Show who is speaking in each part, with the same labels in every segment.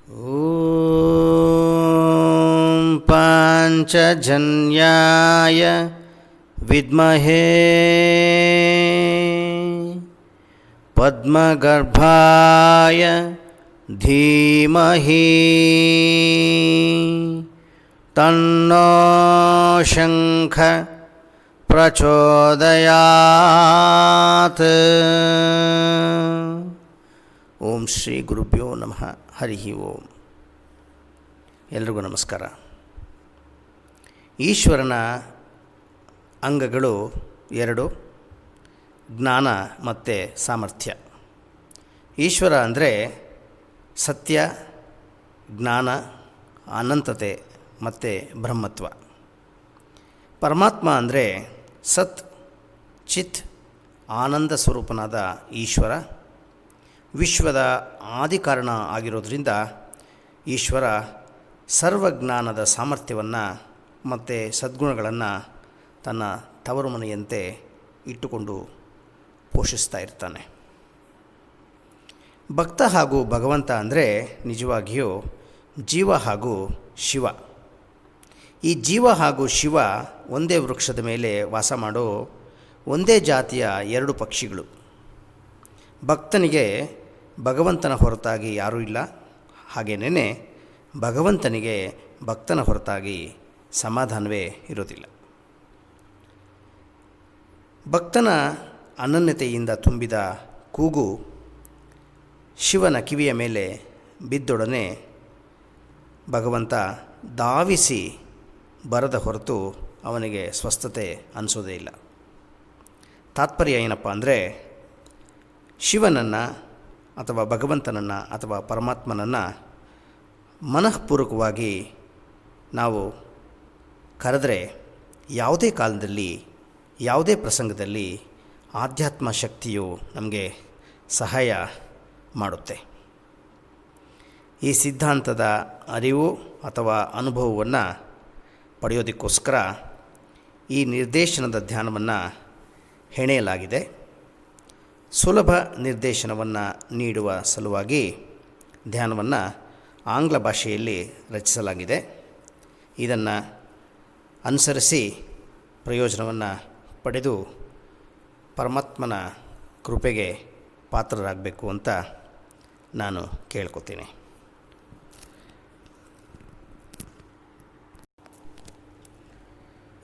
Speaker 1: ॐ पाञ्चजन्याय विद्महे पद्मगर्भाय धीमहि तन्नो शंख प्रचोदयात्। ಓಂ ಶ್ರೀ ಗುರುಭ್ಯೋ ನಮಃ. ಹರಿ ಓಂ. ಎಲ್ರಿಗೂ ನಮಸ್ಕಾರ. ಈಶ್ವರನ ಅಂಗಗಳು ಎರಡು: ಜ್ಞಾನ ಮತ್ತು ಸಾಮರ್ಥ್ಯ. ಈಶ್ವರ ಅಂದರೆ ಸತ್ಯ, ಜ್ಞಾನ, ಅನಂತತೆ ಮತ್ತು ಬ್ರಹ್ಮತ್ವ. ಪರಮಾತ್ಮ ಅಂದರೆ ಸತ್, ಚಿತ್, ಆನಂದ ಸ್ವರೂಪನಾದ ಈಶ್ವರ. ವಿಶ್ವದ ಆದಿಕಾರಣ ಆಗಿರೋದ್ರಿಂದ ಈಶ್ವರ ಸರ್ವಜ್ಞಾನದ ಸಾಮರ್ಥ್ಯವನ್ನು ಮತ್ತು ಸದ್ಗುಣಗಳನ್ನು ತನ್ನ ತವರು ಮನೆಯಂತೆ ಇಟ್ಟುಕೊಂಡು ಪೋಷಿಸ್ತಾ ಇರ್ತಾನೆ. ಭಕ್ತ ಹಾಗೂ ಭಗವಂತ ಅಂದರೆ ನಿಜವಾಗಿಯೂ ಜೀವ ಹಾಗೂ ಶಿವ. ಈ ಜೀವ ಹಾಗೂ ಶಿವ ಒಂದೇ ವೃಕ್ಷದ ಮೇಲೆ ವಾಸ ಮಾಡೋ ಒಂದೇ ಜಾತಿಯ ಎರಡು ಪಕ್ಷಿಗಳು. ಭಕ್ತನಿಗೆ ಭಗವಂತನ ಹೊರತಾಗಿ ಯಾರೂ ಇಲ್ಲ, ಹಾಗೇನೇ ಭಗವಂತನಿಗೆ ಭಕ್ತನ ಹೊರತಾಗಿ ಸಮಾಧಾನವೇ ಇರೋದಿಲ್ಲ. ಭಕ್ತನ ಅನನ್ಯತೆಯಿಂದ ತುಂಬಿದ ಕೂಗು ಶಿವನ ಕಿವಿಯ ಮೇಲೆ ಬಿದ್ದೊಡನೆ ಭಗವಂತ ಧಾವಿಸಿ ಬರದ ಹೊರತು ಅವನಿಗೆ ಸ್ವಸ್ಥತೆ ಅನಿಸೋದೇ ಇಲ್ಲ. ತಾತ್ಪರ್ಯ ಏನಪ್ಪ ಅಂದರೆ, ಶಿವನನ್ನು ಅಥವಾ ಭಗವಂತನನ್ನು ಅಥವಾ ಪರಮಾತ್ಮನನ್ನು ಮನಃಪೂರ್ವಕವಾಗಿ ನಾವು ಕರೆದರೆ ಯಾವುದೇ ಕಾಲದಲ್ಲಿ ಯಾವುದೇ ಪ್ರಸಂಗದಲ್ಲಿ ಆಧ್ಯಾತ್ಮ ಶಕ್ತಿಯು ನಮಗೆ ಸಹಾಯ ಮಾಡುತ್ತೆ. ಈ ಸಿದ್ಧಾಂತದ ಅರಿವು ಅಥವಾ ಅನುಭವವನ್ನು ಪಡೆಯೋದಕ್ಕೋಸ್ಕರ ಈ ನಿರ್ದೇಶನದ ಧ್ಯಾನವನ್ನು ಹೆಣೆಯಲಾಗಿದೆ. ಸುಲಭ ನಿರ್ದೇಶನವನ್ನು ನೀಡುವ ಸಲುವಾಗಿ ಧ್ಯಾನವನ್ನು ಆಂಗ್ಲ ಭಾಷೆಯಲ್ಲಿ ರಚಿಸಲಾಗಿದೆ. ಇದನ್ನು ಅನುಸರಿಸಿ ಪ್ರಯೋಜನವನ್ನು ಪಡೆದು ಪರಮಾತ್ಮನ ಕೃಪೆಗೆ ಪಾತ್ರರಾಗಬೇಕು ಅಂತ ನಾನು ಕೇಳ್ಕೊತೀನಿ.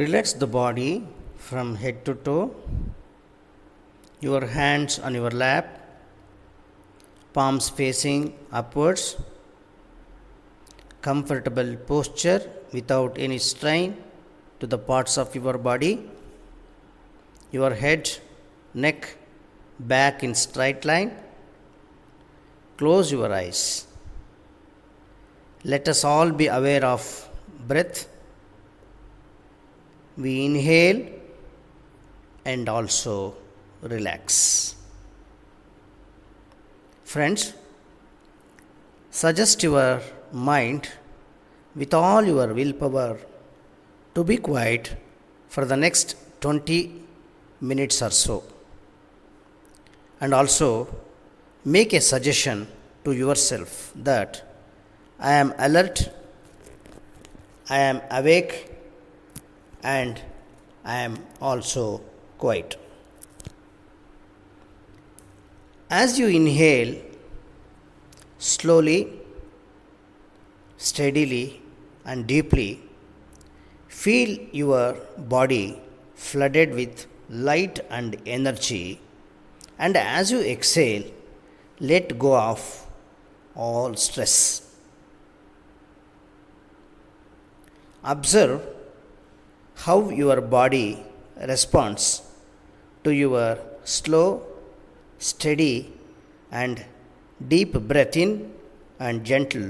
Speaker 1: Relax the body from head to toe. Your hands on your lap, palms facing upwards. Comfortable posture without any strain to the parts of your body. Your head, neck, back in straight line. Close your eyes. Let us all be aware of breath. We inhale and also relax. Friends, suggest your mind with all your willpower to be quiet for the next 20 minutes or so, and also make a suggestion to yourself that I am alert, I am awake, and I am also quiet. As you inhale, slowly, steadily and deeply, feel your body flooded with light and energy, and as you exhale, let go of all stress. Observe how your body responds to your slow, steady and deep breath in and gentle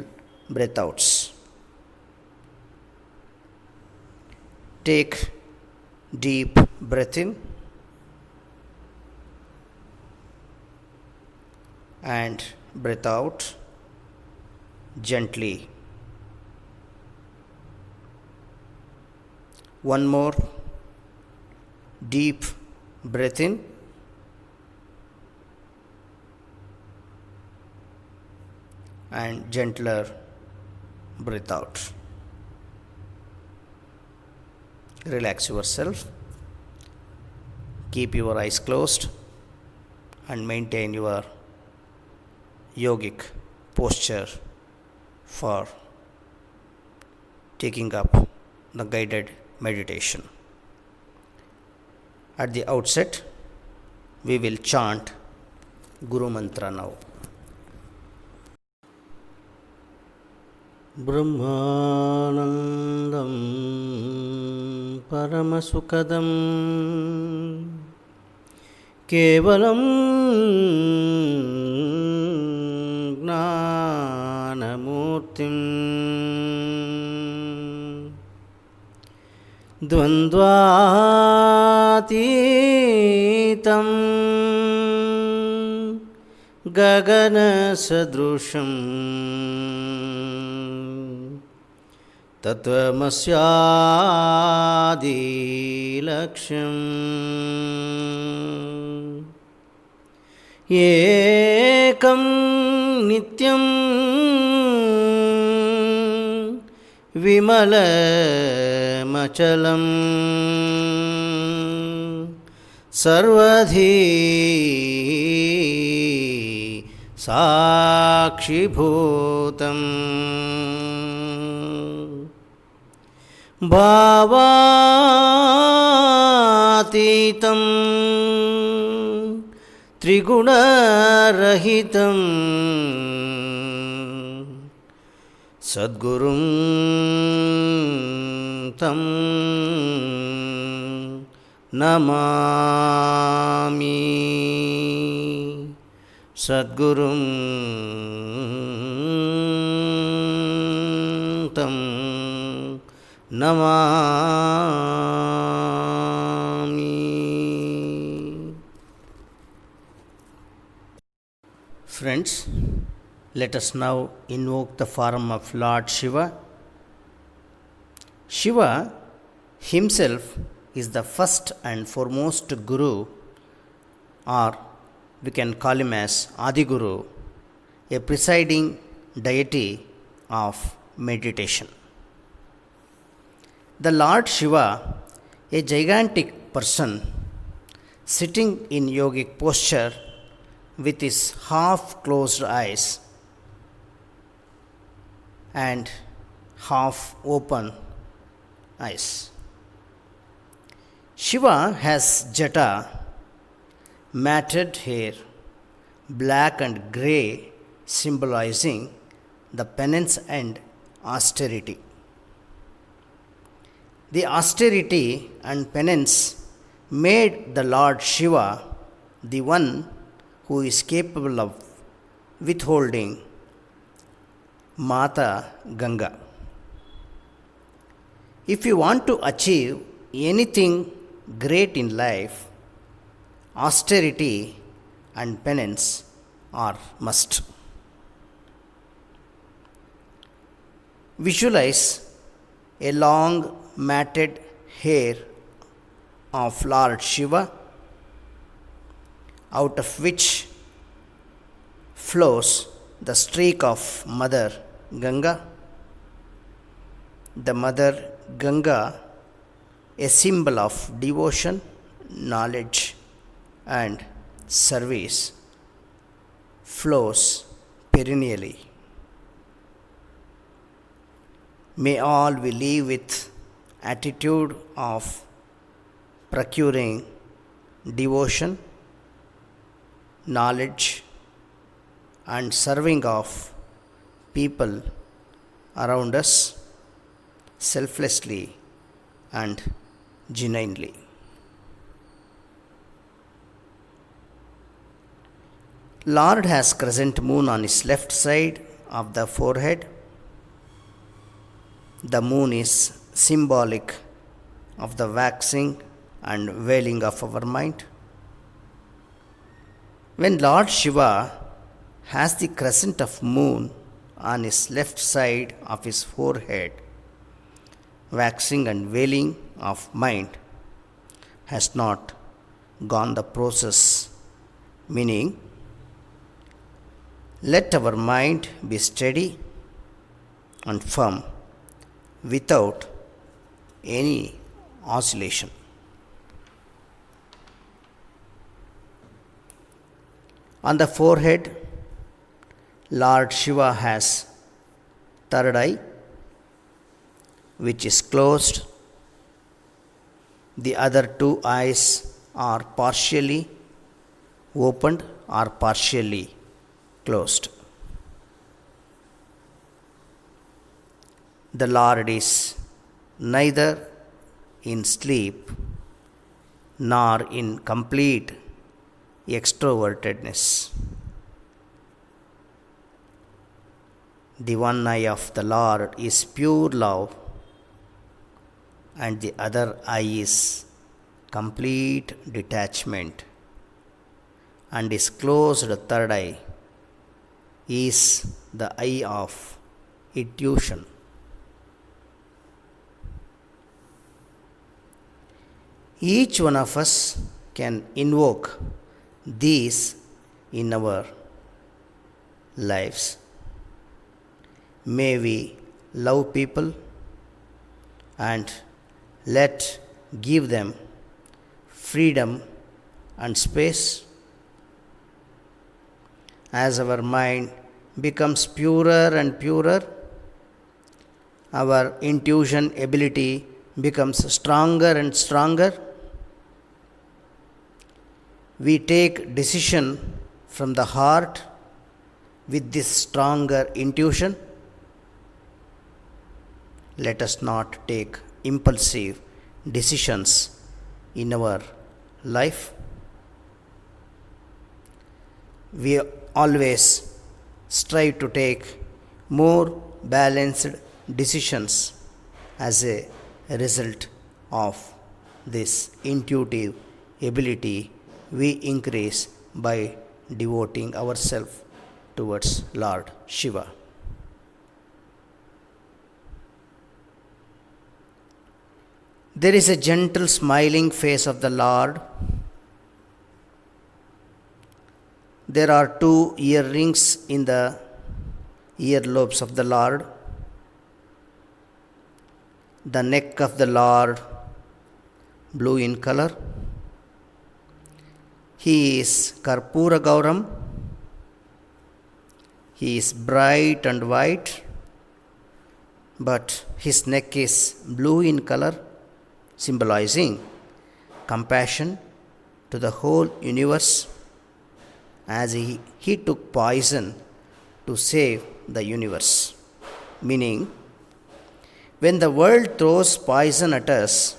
Speaker 1: breath outs. Take deep breath in and breath out gently. One more deep breath in and gentler breath out. Relax yourself. Keep your eyes closed and maintain your yogic posture for taking up the guided meditation. At the outset, we will chant Guru Mantra now. Brahmanandam Paramasukadam Kevalam Gnanamurtim Dvandvatitam Gaganasadrusham Tattvamasyaadi Laksham Ekam Nityam Vimalamachalam Sarvadhi Sakshibhutam Bhavatitam Trigunarahitam Sadgurum Tam Namami Sadgurum Tam Namami. Friends, let us now invoke the form of Lord Shiva. Shiva himself is the first and foremost Guru, or we can call him as Adi Guru, a presiding deity of meditation. The Lord Shiva, a gigantic person sitting in yogic posture with his half closed eyes and half open eyes. Shiva has jata, matted hair, black and grey, symbolizing the penance and austerity. The austerity and penance made the Lord Shiva the one who is capable of withholding Mata Ganga. If you want to achieve anything great in life, austerity and penance are must. Visualize a long matted hair of Lord Shiva, out of which flows the streak of Mother Ganga. The Mother Ganga, a symbol of devotion, knowledge, and service, flows perennially. May all we live with attitude of procuring devotion, knowledge, and serving of people around us selflessly and genuinely. Lord has crescent moon on his left side of the forehead. The moon is symbolic of the waxing and veiling of our mind. When Lord Shiva has the crescent of moon on his left side of his forehead, waxing and veiling of mind has not gone the process, meaning Let our mind be steady and firm without any oscillation. On the forehead, Lord Shiva has third eye, which is closed. The other two eyes are partially opened or partially closed. The Lord is neither in sleep nor in complete extrovertedness. The one eye of the Lord is pure love, and the other eye is complete detachment, and his closed third eye is the eye of intuition. Each one of us can invoke these in our lives. May we love people and give them freedom and space. As our mind becomes purer and purer, our intuition ability becomes stronger and stronger. We take decision from the heart with this stronger intuition. Let us not take impulsive decisions in our life. We always strive to take more balanced decisions as a result of this intuitive ability we increase by devoting ourselves towards Lord Shiva. There is a gentle smiling face of the Lord. There are two earrings in the earlobes of the Lord. The neck of the Lord, blue in color. He is Karpura Gauram. He is bright and white, but his neck is blue in color, symbolizing compassion to the whole universe, as he took poison to save the universe. Meaning, when the world throws poison at us,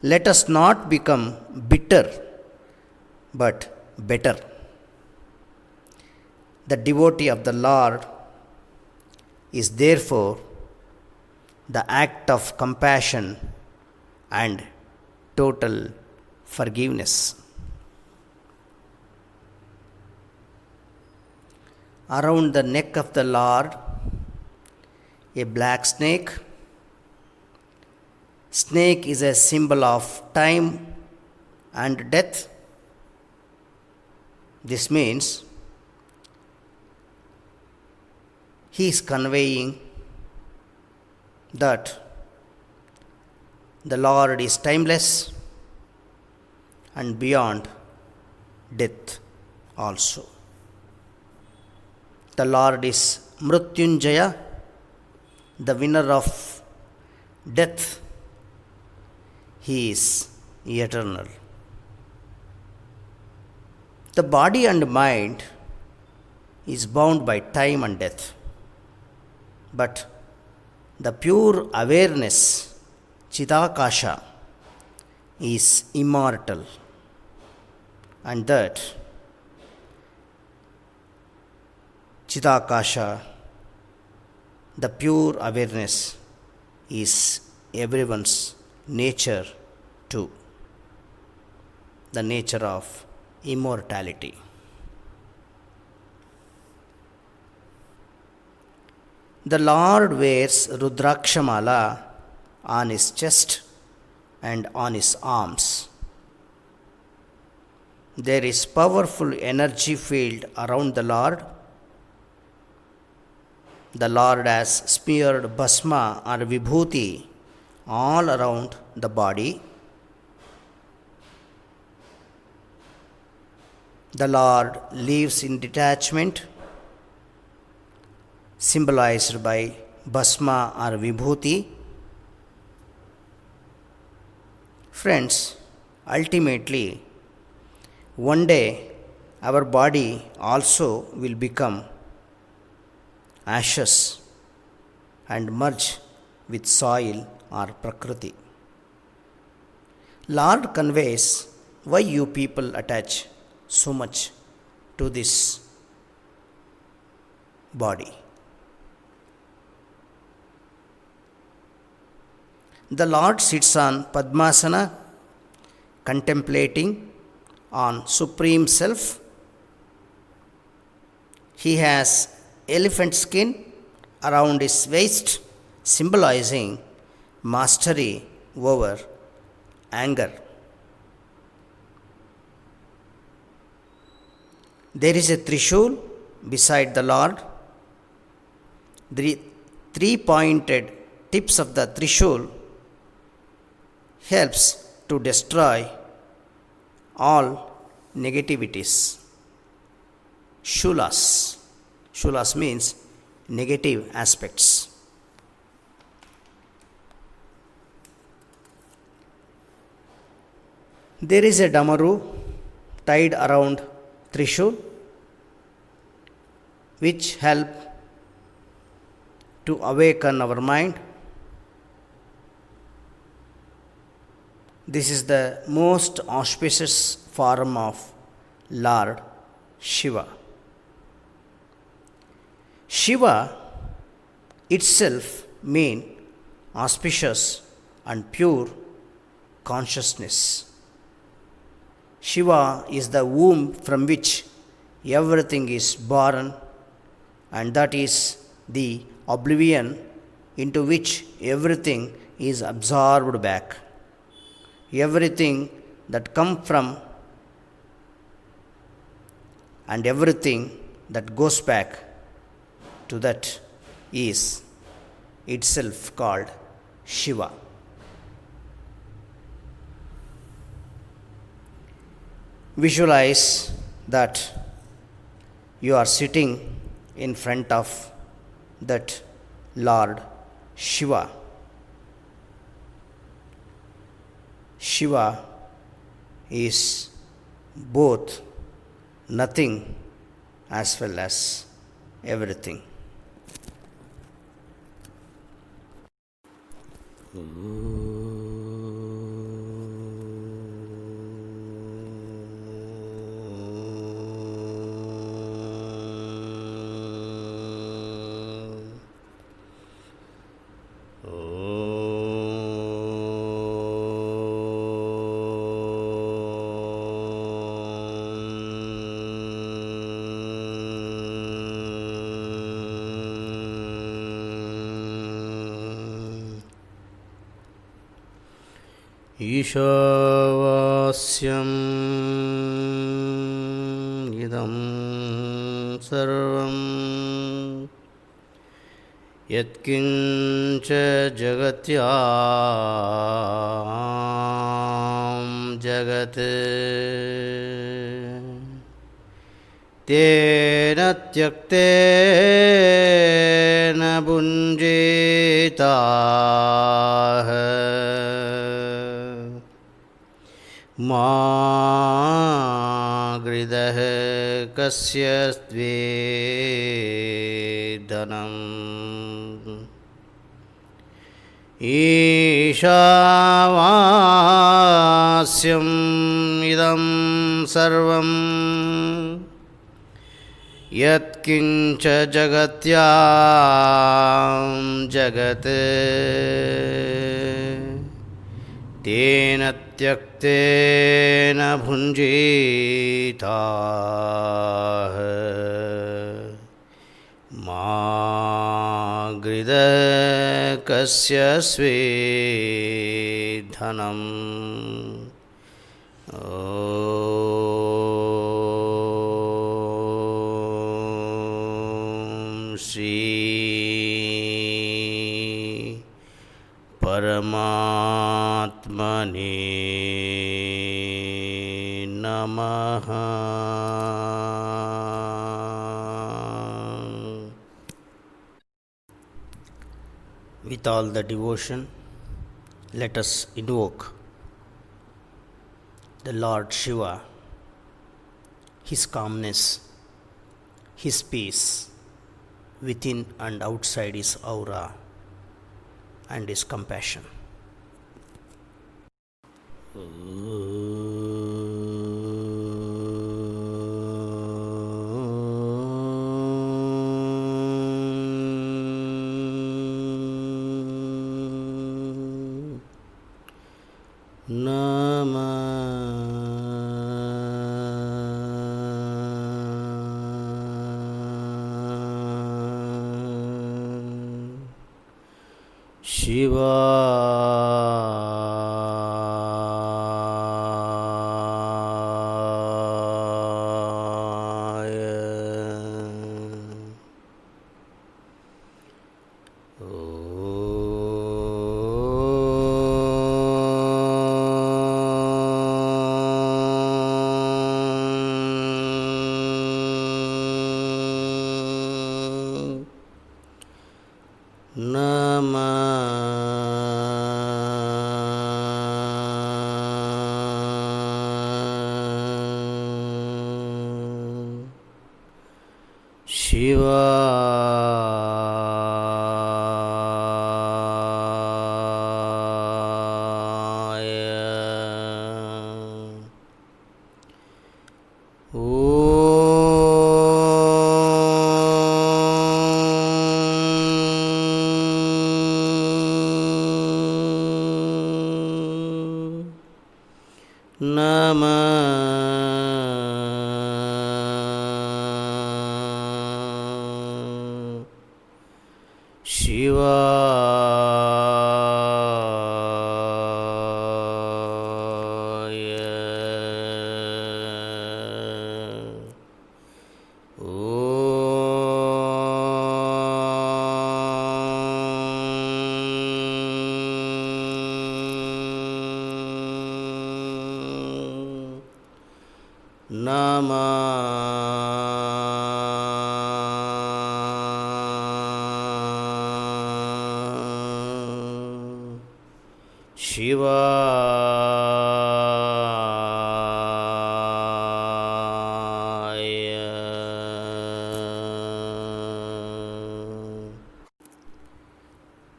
Speaker 1: let us not become bitter, but better. The devotee of the Lord is therefore the act of compassion and total forgiveness. Around the neck of the Lord, a black snake. Snake is a symbol of time and death. This means he is conveying that the Lord is timeless and beyond death also. The Lord is Mrutyunjaya, the winner of death. He is eternal. The body and mind is bound by time and death. But the pure awareness, Chidakasha, is immortal, and that Chidakasha, the pure awareness, is everyone's nature too, the nature of immortality. The Lord wears Rudrakshamala on his chest and on his arms. there is powerful energy field around the Lord. The Lord has smeared bhasma or vibhuti all around the body. The Lord lives in detachment, symbolized by bhasma or vibhuti. Friends, ultimately, one day our body also will become ashes and merge with soil or prakriti. Lord conveys why you people attach so much to this body. The Lord sits on Padmasana, contemplating on Supreme Self. He has elephant skin around his waist, symbolizing mastery over anger. There is a Trishul beside the Lord. The three-pointed tips of the Trishul helps to destroy all negativities. Shulas. Shulas means negative aspects. There is a Damaru tied around Trishul, which help to awaken our mind. This is the most auspicious form of Lord Shiva. Shiva itself means auspicious and pure consciousness. Shiva is the womb from which everything is born, and that is the oblivion into which everything is absorbed back. Everything that comes from and everything that goes back to that is itself called Shiva. Visualize that you are sitting in front of that Lord Shiva. Shiva is both nothing as well as everything. ईशावास्यं इदं सर्वं यत्किञ्च जगत्यां जगत् तेन त्यक्तेन भुञ्जीताः मा गृदः कस्य स्वेदनम् ईशावास्यम् इदं सर्वं यत्किञ्च जगत्यां जगत् तेन त्यक्तेन भुञ्जीताः मा गृदः कस्य स्वेदनम्। परमात्मने नमः। With all the devotion, let us invoke the Lord Shiva, His calmness, His peace within and outside His aura, and His compassion.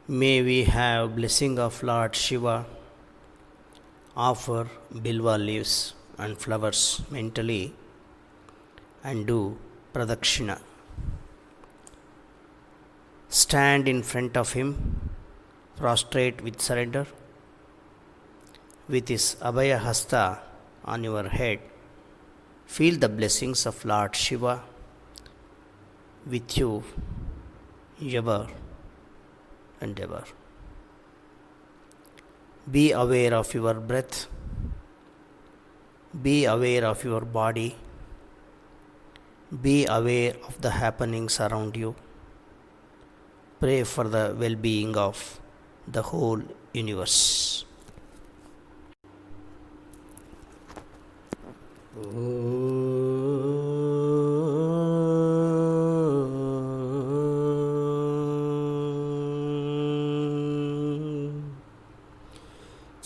Speaker 1: May we have blessing of Lord Shiva. Offer bilva leaves and flowers mentally and do pradakshina. Stand in front of him, prostrate with surrender, with his Abhaya Hasta on your head. Feel the blessings of Lord Shiva with you ever and ever. Be aware of your breath. Be aware of your body. Be aware of the happenings around you. Pray for the well-being of the whole universe.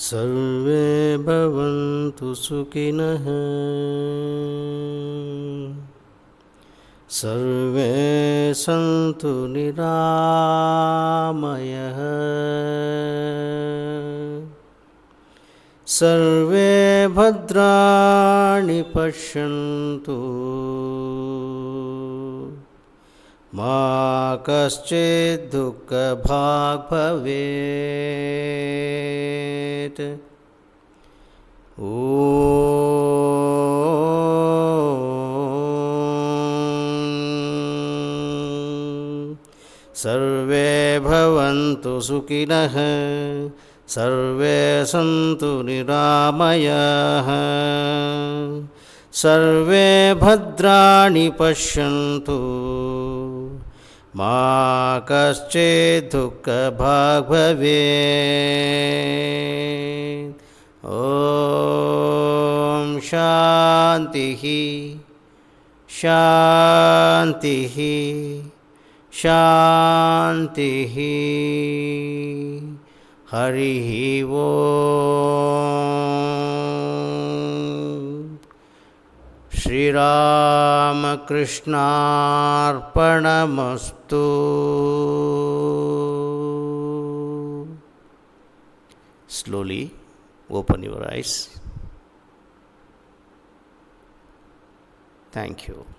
Speaker 1: सर्वे भवन्तु सुखिनः सर्वे सन्तु निरामयः सर्वे भद्राणि पश्यन्तु मा कश्चित् दुःखभाग् भवेत्। सर्वे भवन्तु सुखिनः सर्वे सन्तु निरामयाः सर्वे भद्राणि पश्यन्तु मा कश्चित् दुःखभाग् भवेत्। ॐ शान्तिः शान्तिः शान्तिः। हरिः ओम्। श्रीरामकृष्णार्पणमस्तु। Slowly open your eyes. Thank you.